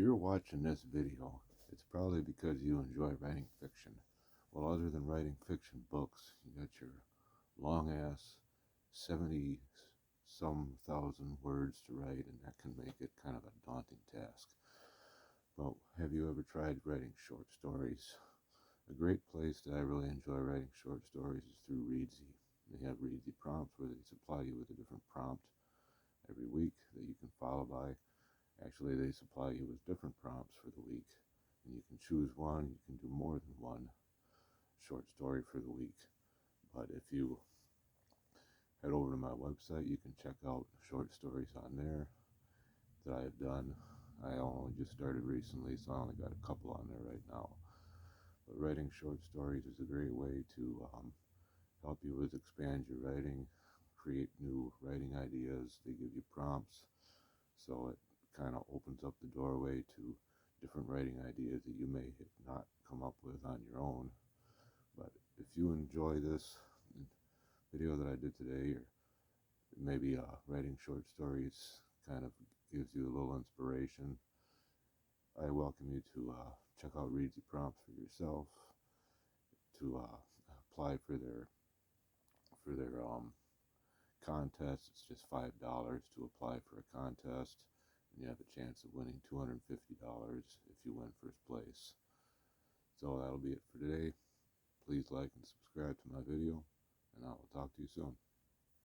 you're watching this video, it's probably because you enjoy writing fiction. Well, other than writing fiction books, you got your long ass 70 some thousand words to write, and that can make it kind of a daunting task. But have you ever tried writing short stories? A great place that I really enjoy writing short stories is through Reedsy. They have Reedsy prompts where they supply you with a different prompt every week that you can follow by. Actually, they supply you with different prompts for the week, and you can choose one. You can do more than one short story for the week. But if you head over to my website, you can check out short stories on there that I have done. I only just started recently, so I only got a couple on there right now. But writing short stories is a great way to help you with expand your writing, create new writing ideas. They give you prompts, so it kind of opens up the doorway to different writing ideas that you may have not come up with on your own. But if you enjoy this video that I did today, or maybe writing short stories kind of gives you a little inspiration, I welcome you to check out Reedsy prompts for yourself, to apply for their contest. It's just $5 to apply for a contest, and you have a chance of winning $250 if you win first place. So that'll be it for today. Please like and subscribe to my video, and I will talk to you soon.